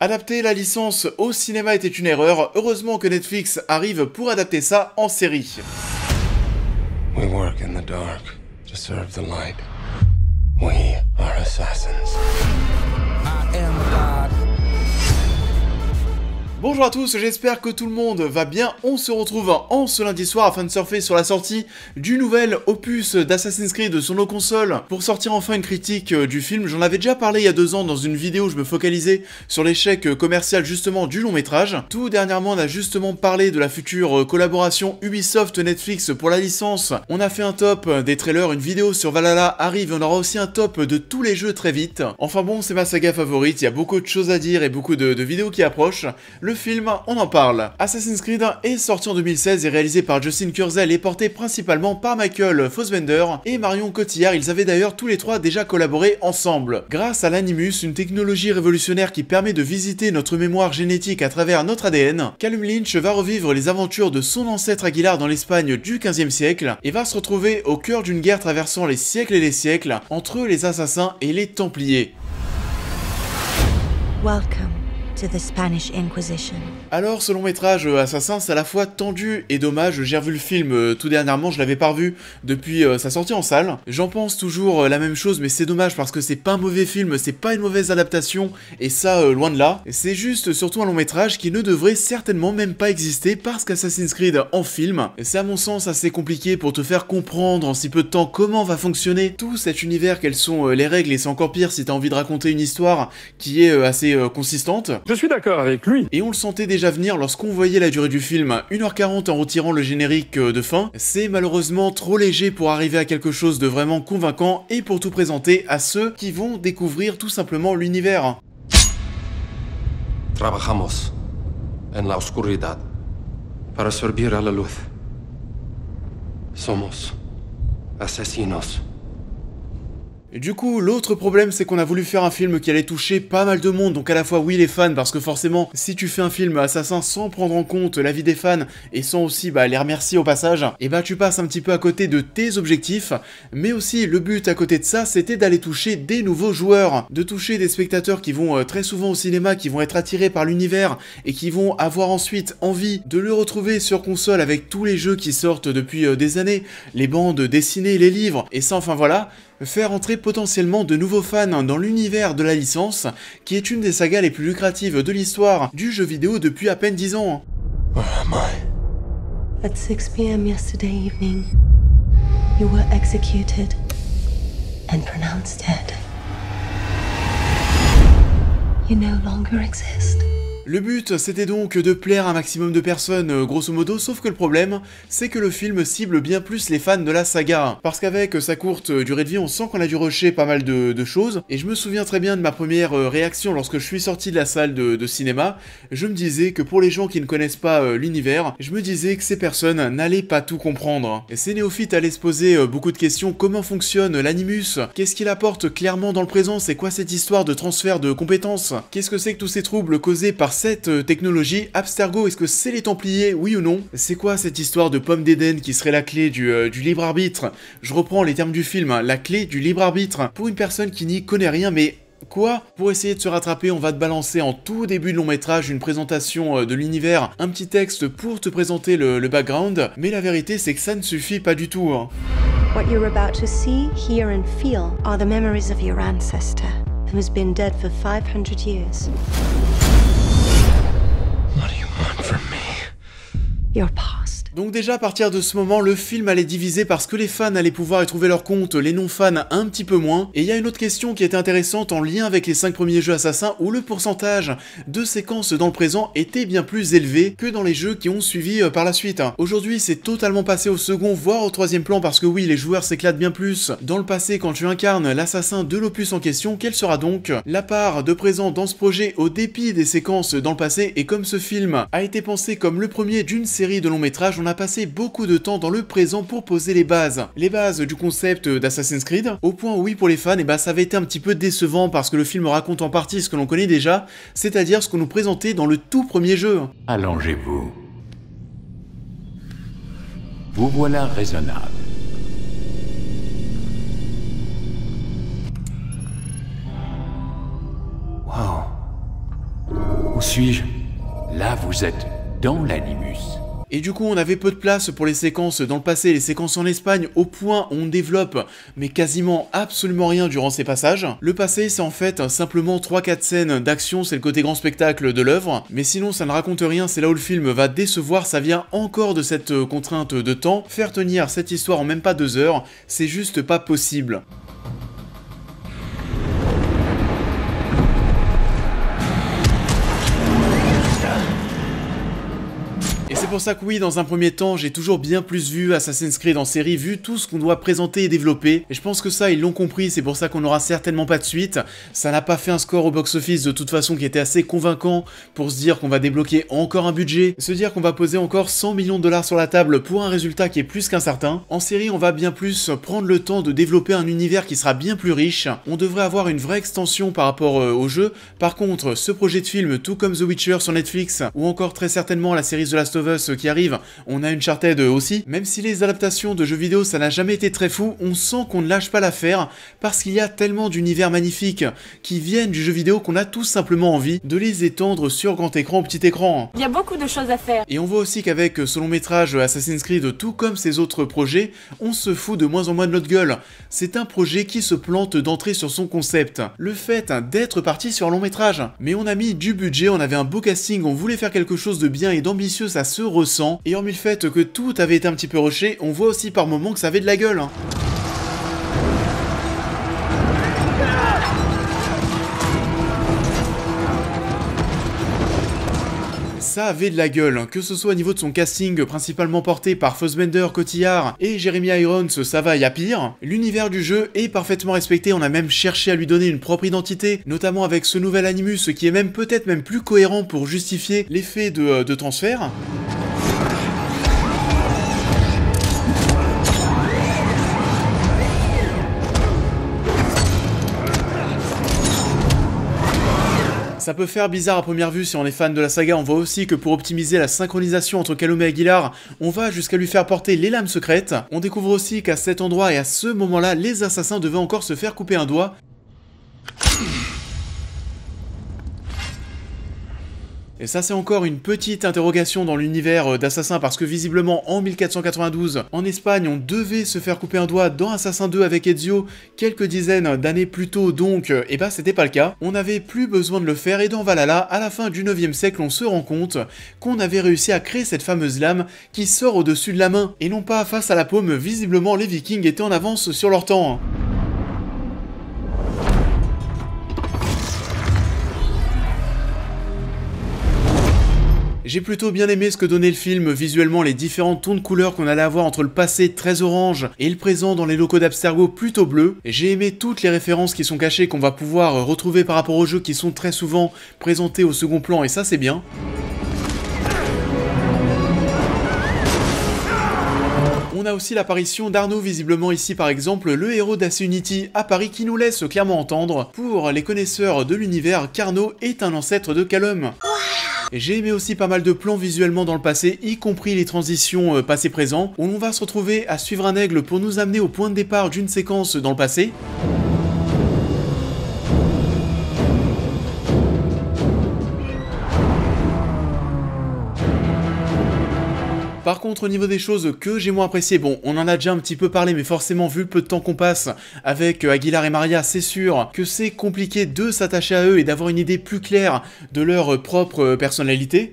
Adapter la licence au cinéma était une erreur, heureusement que Netflix arrive pour adapter ça en série. We work in the dark to serve the light. We are assassins. I am God. Bonjour à tous, j'espère que tout le monde va bien. On se retrouve en ce lundi soir afin de surfer sur la sortie du nouvel opus d'Assassin's Creed sur nos consoles pour sortir enfin une critique du film. J'en avais déjà parlé il y a 2 ans dans une vidéo où je me focalisais sur l'échec commercial justement du long métrage. Tout dernièrement on a justement parlé de la future collaboration Ubisoft-Netflix pour la licence. On a fait un top des trailers, une vidéo sur Valhalla arrive et on aura aussi un top de tous les jeux très vite. Enfin bon, c'est ma saga favorite, il y a beaucoup de choses à dire et beaucoup de vidéos qui approchent. Le film, on en parle. Assassin's Creed est sorti en 2016 et réalisé par Justin Kurzel et porté principalement par Michael Fassbender et Marion Cotillard. Ils avaient d'ailleurs tous les trois déjà collaboré ensemble. Grâce à l'Animus, une technologie révolutionnaire qui permet de visiter notre mémoire génétique à travers notre ADN, Callum Lynch va revivre les aventures de son ancêtre Aguilar dans l'Espagne du XVe siècle et va se retrouver au cœur d'une guerre traversant les siècles et les siècles entre les assassins et les Templiers. Welcome to the Spanish Inquisition. Alors, ce long métrage Assassin, c'est à la fois tendu et dommage. J'ai revu le film tout dernièrement, je l'avais pas revu depuis sa sortie en salle. J'en pense toujours la même chose, mais c'est dommage parce que c'est pas un mauvais film, c'est pas une mauvaise adaptation, et ça, loin de là. C'est juste surtout un long métrage qui ne devrait certainement même pas exister parce qu'Assassin's Creed en film, c'est à mon sens assez compliqué pour te faire comprendre en si peu de temps comment va fonctionner tout cet univers, quelles sont les règles, et c'est encore pire si t'as envie de raconter une histoire qui est assez consistante. Je suis d'accord avec lui. Et on le sentait déjà venir lorsqu'on voyait la durée du film, 1h40 en retirant le générique de fin. C'est malheureusement trop léger pour arriver à quelque chose de vraiment convaincant et pour tout présenter à ceux qui vont découvrir tout simplement l'univers. Trabajamos en la oscuridad para servir a la luz. Somos asesinos. Et du coup, l'autre problème, c'est qu'on a voulu faire un film qui allait toucher pas mal de monde, donc à la fois oui les fans, parce que forcément, si tu fais un film assassin sans prendre en compte l'avis des fans, et sans aussi les remercier au passage, et tu passes un petit peu à côté de tes objectifs, mais aussi le but à côté de ça, c'était d'aller toucher des nouveaux joueurs, de toucher des spectateurs qui vont très souvent au cinéma, qui vont être attirés par l'univers, et qui vont avoir ensuite envie de le retrouver sur console avec tous les jeux qui sortent depuis des années, les bandes dessinées, les livres, et ça enfin voilà, faire entrer potentiellement de nouveaux fans dans l'univers de la licence, qui est une des sagas les plus lucratives de l'histoire du jeu vidéo depuis à peine 10 ans. Where am I? At 6 p.m. yesterday evening, you were executed and pronounced dead. You no longer exist. Le but, c'était donc de plaire à un maximum de personnes, grosso modo, sauf que le problème, c'est que le film cible bien plus les fans de la saga. Parce qu'avec sa courte durée de vie, on sent qu'on a dû rusher pas mal de choses, et je me souviens très bien de ma première réaction lorsque je suis sorti de la salle de cinéma. Je me disais que pour les gens qui ne connaissent pas l'univers, je me disais que ces personnes n'allaient pas tout comprendre. Et ces néophytes allaient se poser beaucoup de questions. Comment fonctionne l'Animus? Qu'est-ce qu'il apporte clairement dans le présent? C'est quoi cette histoire de transfert de compétences? Qu'est-ce que c'est que tous ces troubles causés par cette technologie? Abstergo, est-ce que c'est les Templiers, oui ou non? C'est quoi cette histoire de pomme d'Éden qui serait la clé du libre arbitre? Je reprends les termes du film, la clé du libre arbitre. Pour une personne qui n'y connaît rien, mais quoi? Pour essayer de se rattraper, on va te balancer en tout début de long métrage une présentation de l'univers, un petit texte pour te présenter le background, mais la vérité c'est que ça ne suffit pas du tout. What you're about to see, hear and feel are the memories of your ancestor, who's been dead for 500 years. What do you want from me? Your past. Donc déjà à partir de ce moment, le film allait diviser parce que les fans allaient pouvoir y trouver leur compte, les non-fans un petit peu moins. Et il y a une autre question qui était intéressante en lien avec les 5 premiers jeux Assassins où le pourcentage de séquences dans le présent était bien plus élevé que dans les jeux qui ont suivi par la suite. Aujourd'hui, c'est totalement passé au second, voire au troisième plan parce que oui, les joueurs s'éclatent bien plus. Dans le passé, quand tu incarnes l'assassin de l'opus en question, quelle sera donc la part de présent dans ce projet au dépit des séquences dans le passé? Et comme ce film a été pensé comme le premier d'une série de longs métrages, on a passé beaucoup de temps dans le présent pour poser les bases du concept d'Assassin's Creed, au point où oui pour les fans, ça avait été un petit peu décevant parce que le film raconte en partie ce que l'on connaît déjà, c'est-à-dire ce qu'on nous présentait dans le tout premier jeu. Allongez-vous. Vous voilà raisonnable. Wow. Où suis-je? Là, vous êtes dans l'animus. Et du coup, on avait peu de place pour les séquences dans le passé, les séquences en Espagne, au point où on développe, mais quasiment absolument rien durant ces passages. Le passé, c'est en fait simplement 3-4 scènes d'action, c'est le côté grand spectacle de l'œuvre, mais sinon ça ne raconte rien, c'est là où le film va décevoir, ça vient encore de cette contrainte de temps. Faire tenir cette histoire en même pas 2 heures, c'est juste pas possible. Et c'est pour ça que oui, dans un premier temps, j'ai toujours bien plus vu Assassin's Creed en série, vu tout ce qu'on doit présenter et développer. Et je pense que ça, ils l'ont compris, c'est pour ça qu'on n'aura certainement pas de suite. Ça n'a pas fait un score au box-office de toute façon qui était assez convaincant pour se dire qu'on va débloquer encore un budget, se dire qu'on va poser encore 100 millions de dollars sur la table pour un résultat qui est plus qu'incertain. En série, on va bien plus prendre le temps de développer un univers qui sera bien plus riche. On devrait avoir une vraie extension par rapport au jeu. Par contre, ce projet de film, tout comme The Witcher sur Netflix, ou encore très certainement la série The Last of Us qui arrive, on a Uncharted aussi, même si les adaptations de jeux vidéo ça n'a jamais été très fou, on sent qu'on ne lâche pas l'affaire parce qu'il y a tellement d'univers magnifiques qui viennent du jeu vidéo qu'on a tout simplement envie de les étendre sur grand écran ou petit écran. Il y a beaucoup de choses à faire. Et on voit aussi qu'avec ce long métrage Assassin's Creed, tout comme ses autres projets, on se fout de moins en moins de notre gueule. C'est un projet qui se plante d'entrée sur son concept, le fait d'être parti sur un long métrage. Mais on a mis du budget, on avait un beau casting, on voulait faire quelque chose de bien et d'ambitieux, ça se ressent. Et hormis le fait que tout avait été un petit peu rushé, on voit aussi par moments que ça avait de la gueule. Ça avait de la gueule, que ce soit au niveau de son casting principalement porté par Fassbender, Cotillard et Jeremy Irons, ça va, y a pire. L'univers du jeu est parfaitement respecté, on a même cherché à lui donner une propre identité, notamment avec ce nouvel Animus qui est même peut-être même plus cohérent pour justifier l'effet de transfert. Ça peut faire bizarre à première vue si on est fan de la saga, on voit aussi que pour optimiser la synchronisation entre Calum et Aguilar, on va jusqu'à lui faire porter les lames secrètes. On découvre aussi qu'à cet endroit et à ce moment-là, les assassins devaient encore se faire couper un doigt. Et ça c'est encore une petite interrogation dans l'univers d'Assassin parce que visiblement en 1492, en Espagne, on devait se faire couper un doigt dans Assassin 2 avec Ezio quelques dizaines d'années plus tôt, donc et bah c'était pas le cas. On n'avait plus besoin de le faire et dans Valhalla, à la fin du 9e siècle, on se rend compte qu'on avait réussi à créer cette fameuse lame qui sort au-dessus de la main et non pas face à la paume. Visiblement les Vikings étaient en avance sur leur temps. J'ai plutôt bien aimé ce que donnait le film, visuellement les différents tons de couleurs qu'on allait avoir entre le passé très orange et le présent dans les locaux d'Abstergo plutôt bleu. J'ai aimé toutes les références qui sont cachées qu'on va pouvoir retrouver par rapport aux jeux qui sont très souvent présentés au second plan et ça c'est bien. On a aussi l'apparition d'Arnaud, visiblement ici par exemple, le héros d'AC Unity à Paris qui nous laisse clairement entendre, pour les connaisseurs de l'univers, qu'Arnaud est un ancêtre de Calum. J'ai aimé aussi pas mal de plans visuellement dans le passé, y compris les transitions passé-présent, où l'on va se retrouver à suivre un aigle pour nous amener au point de départ d'une séquence dans le passé. Par contre, au niveau des choses que j'ai moins appréciées, bon, on en a déjà un petit peu parlé, mais forcément, vu le peu de temps qu'on passe avec Aguilar et Maria, c'est sûr que c'est compliqué de s'attacher à eux et d'avoir une idée plus claire de leur propre personnalité.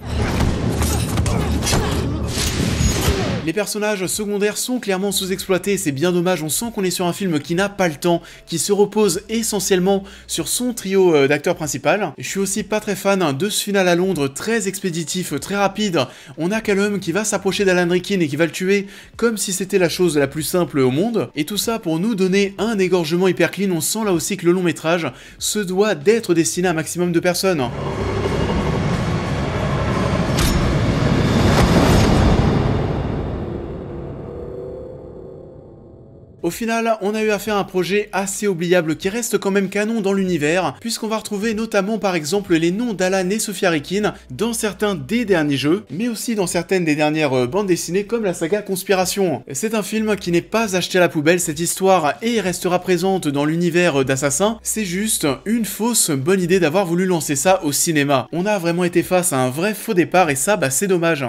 Les personnages secondaires sont clairement sous-exploités, c'est bien dommage, on sent qu'on est sur un film qui n'a pas le temps, qui se repose essentiellement sur son trio d'acteurs principal. Je suis aussi pas très fan de ce final à Londres, très expéditif, très rapide. On a Calum qui va s'approcher d'Alan Rickman et qui va le tuer comme si c'était la chose la plus simple au monde. Et tout ça pour nous donner un égorgement hyper clean, on sent là aussi que le long métrage se doit d'être destiné à un maximum de personnes. Au final, on a eu affaire à un projet assez oubliable qui reste quand même canon dans l'univers, puisqu'on va retrouver notamment par exemple les noms d'Alan et Sophia Rikin dans certains des derniers jeux, mais aussi dans certaines des dernières bandes dessinées comme la saga Conspiration. C'est un film qui n'est pas acheté à la poubelle cette histoire et restera présente dans l'univers d'Assassin, c'est juste une fausse bonne idée d'avoir voulu lancer ça au cinéma. On a vraiment été face à un vrai faux départ et ça, bah c'est dommage.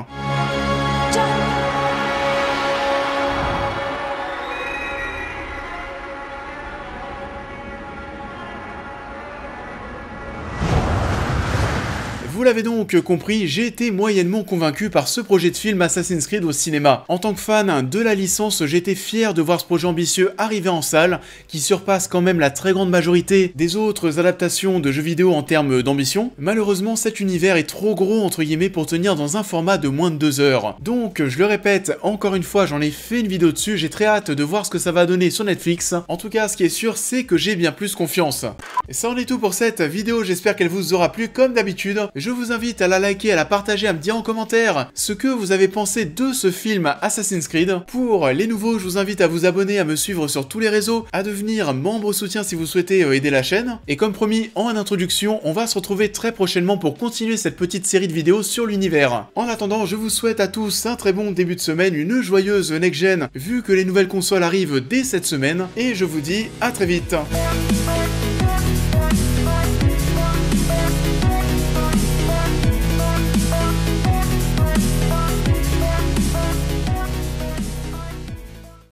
Vous l'avez donc compris, j'ai été moyennement convaincu par ce projet de film Assassin's Creed au cinéma. En tant que fan de la licence, j'étais fier de voir ce projet ambitieux arriver en salle, qui surpasse quand même la très grande majorité des autres adaptations de jeux vidéo en termes d'ambition. Malheureusement, cet univers est trop gros entre guillemets pour tenir dans un format de moins de 2 heures. Donc, je le répète, encore une fois, j'en ai fait une vidéo dessus, j'ai très hâte de voir ce que ça va donner sur Netflix. En tout cas, ce qui est sûr, c'est que j'ai bien plus confiance. Et ça en est tout pour cette vidéo, j'espère qu'elle vous aura plu comme d'habitude. Je vous invite à la liker, à la partager, à me dire en commentaire ce que vous avez pensé de ce film Assassin's Creed. Pour les nouveaux, je vous invite à vous abonner, à me suivre sur tous les réseaux, à devenir membre soutien si vous souhaitez aider la chaîne. Et comme promis, en introduction, on va se retrouver très prochainement pour continuer cette petite série de vidéos sur l'univers. En attendant, je vous souhaite à tous un très bon début de semaine, une joyeuse next-gen, vu que les nouvelles consoles arrivent dès cette semaine, et je vous dis à très vite.